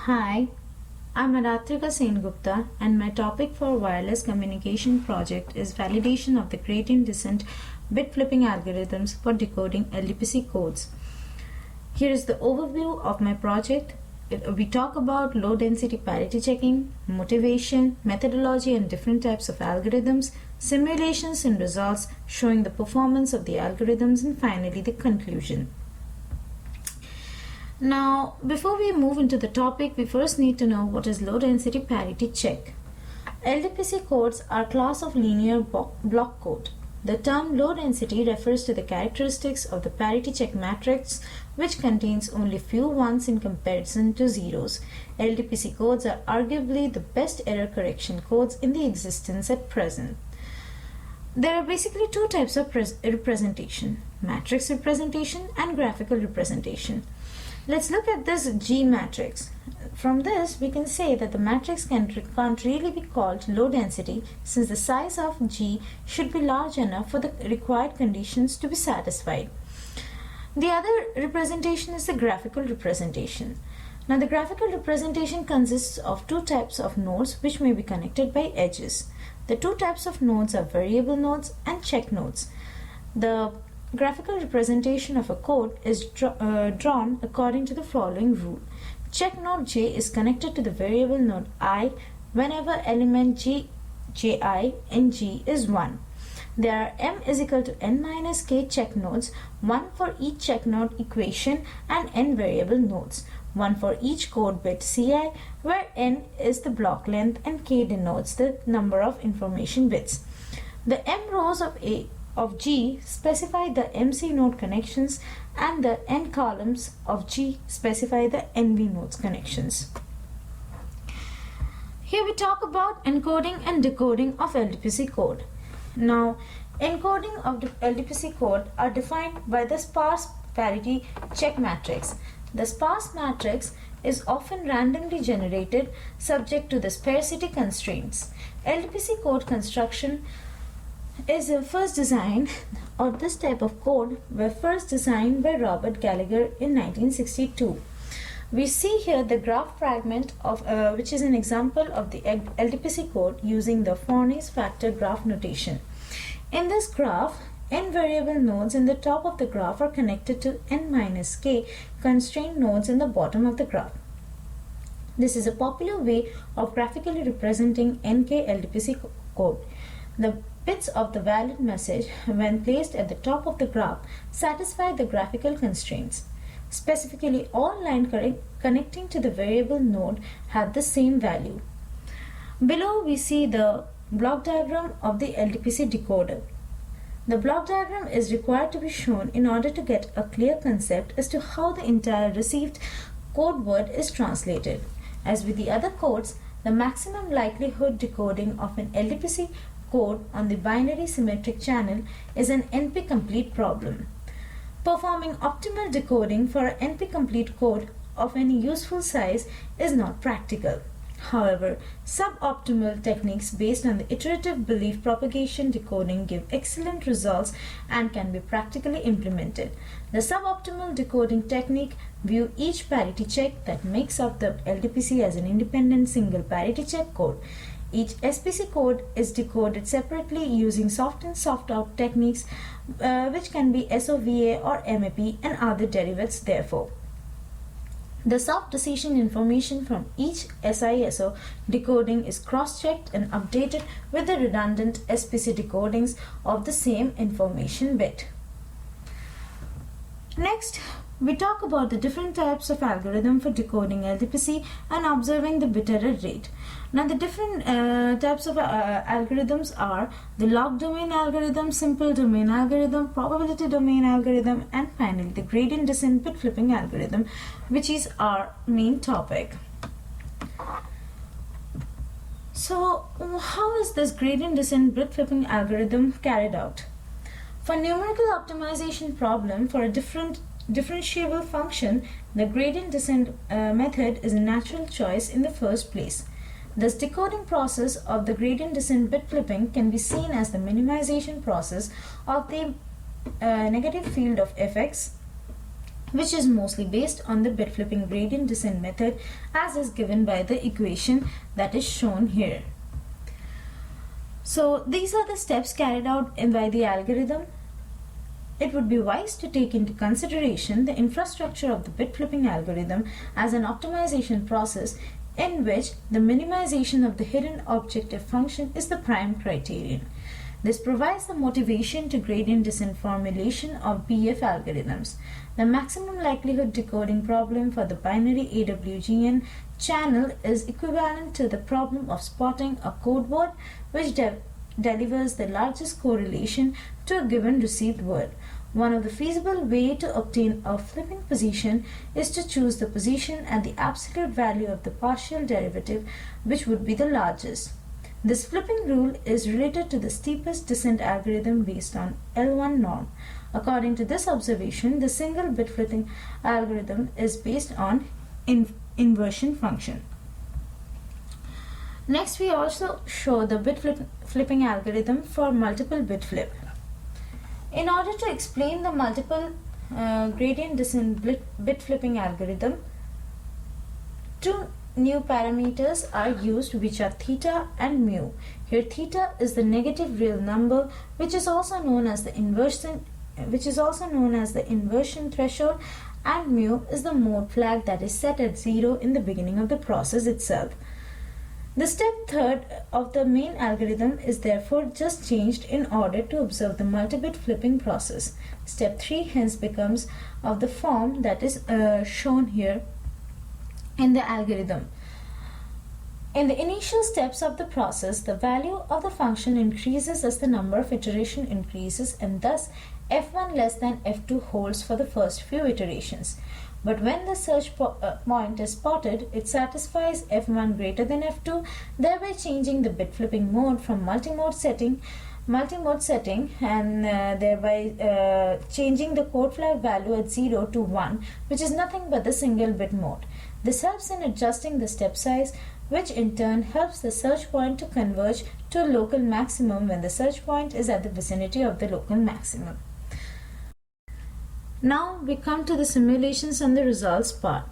Hi, I'm Adatrika Sengupta and my topic for wireless communication project is validation of the gradient descent bit flipping algorithms for decoding LDPC codes. Here is the overview of my project. We talk about low density parity checking, motivation, methodology and different types of algorithms, simulations and results showing the performance of the algorithms, and finally the conclusion. Now, before we move into the topic, we first need to know what is low density parity check. LDPC codes are a class of linear block code. The term low density refers to the characteristics of the parity check matrix, which contains only few ones in comparison to zeros. LDPC codes are arguably the best error correction codes in the existence at present. There are basically two types of representation: matrix representation and graphical representation. Let's look at this G matrix. From this, we can say that the matrix can't really be called low density, since the size of G should be large enough for the required conditions to be satisfied. The other representation is the graphical representation. Now, the graphical representation consists of two types of nodes which may be connected by edges. The two types of nodes are variable nodes and check nodes. The graphical representation of a code is drawn according to the following rule. Check node J is connected to the variable node I whenever element Ji in G is 1. There are m is equal to n minus k check nodes, one for each check node equation, and n variable nodes, one for each code bit Ci, where n is the block length and k denotes the number of information bits. The m rows of G specify the MC node connections, and the n columns of G specify the NV nodes connections. Here we talk about encoding and decoding of LDPC code. Now, encoding of the LDPC code are defined by the sparse parity check matrix. The sparse matrix is often randomly generated subject to the sparsity constraints. LDPC code construction is first designed, or this type of code were first designed by Robert Gallagher in 1962. We see here the graph fragment of which is an example of the LDPC code using the Forney's factor graph notation. In this graph, n variable nodes in the top of the graph are connected to n minus k constrained nodes in the bottom of the graph. This is a popular way of graphically representing NK LDPC code. The bits of the valid message, when placed at the top of the graph, satisfy the graphical constraints. Specifically, all lines connecting to the variable node have the same value. Below, we see the block diagram of the LDPC decoder. The block diagram is required to be shown in order to get a clear concept as to how the entire received code word is translated. As with the other codes, the maximum likelihood decoding of an LDPC code on the binary symmetric channel is an NP-complete problem. Performing optimal decoding for an NP-complete code of any useful size is not practical. However, suboptimal techniques based on the iterative belief propagation decoding give excellent results and can be practically implemented. The suboptimal decoding technique view each parity check that makes up the LDPC as an independent single parity check code. Each SPC code is decoded separately using soft in soft out techniques, which can be SOVA or MAP and other derivatives therefore. The soft decision information from each SISO decoding is cross-checked and updated with the redundant SPC decodings of the same information bit. Next, we talk about the different types of algorithm for decoding LDPC and observing the bit error rate. Now, the different types of algorithms are the log domain algorithm, simple domain algorithm, probability domain algorithm, and finally the gradient descent bit flipping algorithm, which is our main topic. So, how is this gradient descent bit flipping algorithm carried out? For numerical optimization problem for a differentiable function, the gradient descent method is a natural choice in the first place. This decoding process of the gradient descent bit flipping can be seen as the minimization process of the negative field of fx which is mostly based on the bit flipping gradient descent method as is given by the equation that is shown here. So these are the steps carried out by the algorithm. It would be wise to take into consideration the infrastructure of the bit flipping algorithm as an optimization process in which the minimization of the hidden objective function is the prime criterion. This provides the motivation to gradient descent formulation of BF algorithms. The maximum likelihood decoding problem for the binary AWGN channel is equivalent to the problem of spotting a code word which delivers the largest correlation to a given received word. One of the feasible ways to obtain a flipping position is to choose the position at the absolute value of the partial derivative, which would be the largest. This flipping rule is related to the steepest descent algorithm based on L1 norm. According to this observation, the single bit flipping algorithm is based on inversion function. Next, we also show the bit flipping algorithm for multiple bit flip. In order to explain the multiple gradient descent bit flipping algorithm, two new parameters are used, which are theta and mu. Here theta is the negative real number, which is also known as the inversion threshold, and mu is the mode flag that is set at 0 in the beginning of the process itself. The step 3 of the main algorithm is therefore just changed in order to observe the multi-bit flipping process. Step 3 hence becomes of the form that is shown here in the algorithm. In the initial steps of the process, the value of the function increases as the number of iterations increases, and thus f1 less than f2 holds for the first few iterations. But when the search point is spotted, it satisfies f1 greater than f2, thereby changing the bit flipping mode from multi-mode setting and thereby changing the code flag value at 0 to 1, which is nothing but the single bit mode. This helps in adjusting the step size, which in turn helps the search point to converge to a local maximum when the search point is at the vicinity of the local maximum. Now we come to the simulations and the results part.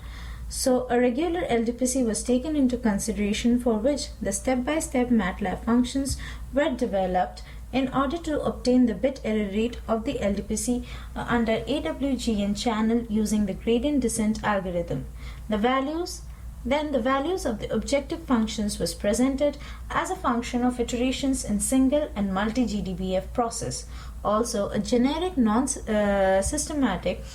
So a regular LDPC was taken into consideration, for which the step-by-step MATLAB functions were developed in order to obtain the bit error rate of the LDPC under AWGN channel using the gradient descent algorithm. The values of the objective functions was presented as a function of iterations in single and multi-GDBF process. Also, a generic non-systematic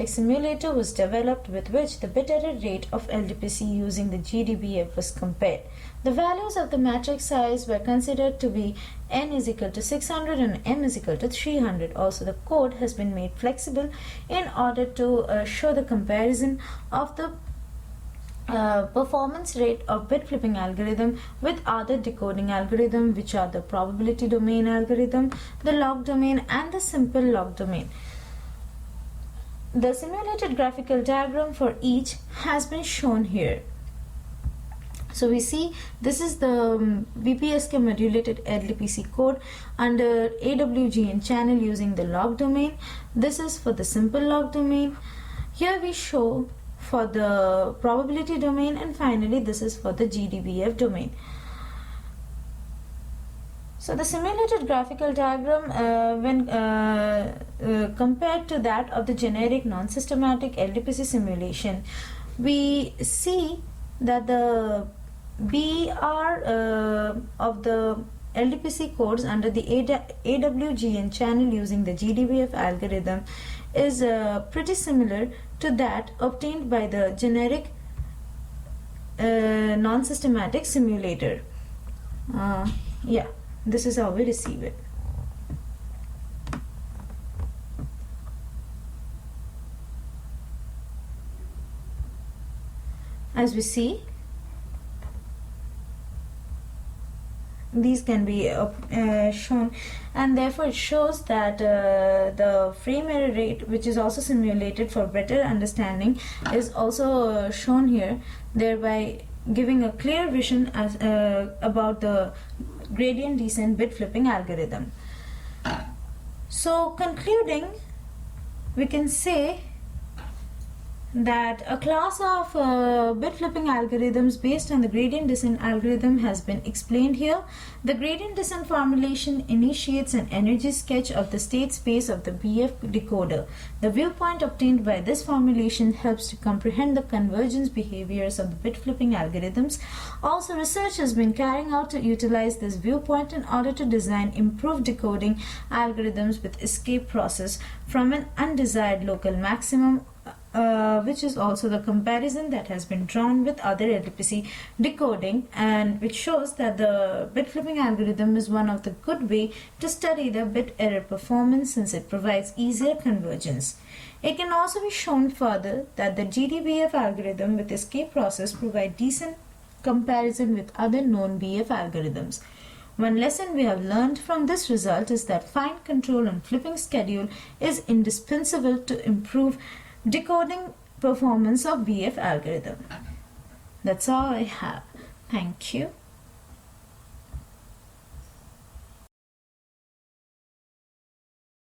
simulator was developed with which the bit error rate of LDPC using the GDBF was compared. The values of the matrix size were considered to be n is equal to 600 and m is equal to 300. Also, the code has been made flexible in order to show the comparison of the performance rate of bit flipping algorithm with other decoding algorithm, which are the probability domain algorithm, the log domain, and the simple log domain. The simulated graphical diagram for each has been shown here. So we see this is the BPSK modulated LDPC code under AWGN channel using the log domain. This is for the simple log domain. Here we show for the probability domain, and finally this is for the GDBF domain. So the simulated graphical diagram when compared to that of the generic non-systematic LDPC simulation, we see that the BER of the LDPC codes under the AWGN channel using the GDBF algorithm is pretty similar to that obtained by the generic non-systematic simulator. Yeah, this is how we receive it. As we see, these can be shown, and therefore it shows that the frame error rate, which is also simulated for better understanding, is also shown here, thereby giving a clear vision as about the gradient descent bit flipping algorithm. So concluding, we can say that a class of bit flipping algorithms based on the gradient descent algorithm has been explained here. The gradient descent formulation initiates an energy sketch of the state space of the BF decoder. The viewpoint obtained by this formulation helps to comprehend the convergence behaviors of the bit flipping algorithms. Also, research has been carrying out to utilize this viewpoint in order to design improved decoding algorithms with escape process from an undesired local maximum, which is also the comparison that has been drawn with other LDPC decoding, and which shows that the bit flipping algorithm is one of the good way to study the bit error performance since it provides easier convergence. It can also be shown further that the GDBF algorithm with escape process provide decent comparison with other known BF algorithms. One lesson we have learned from this result is that fine control on flipping schedule is indispensable to improve decoding performance of BF algorithm. That's all I have. Thank you.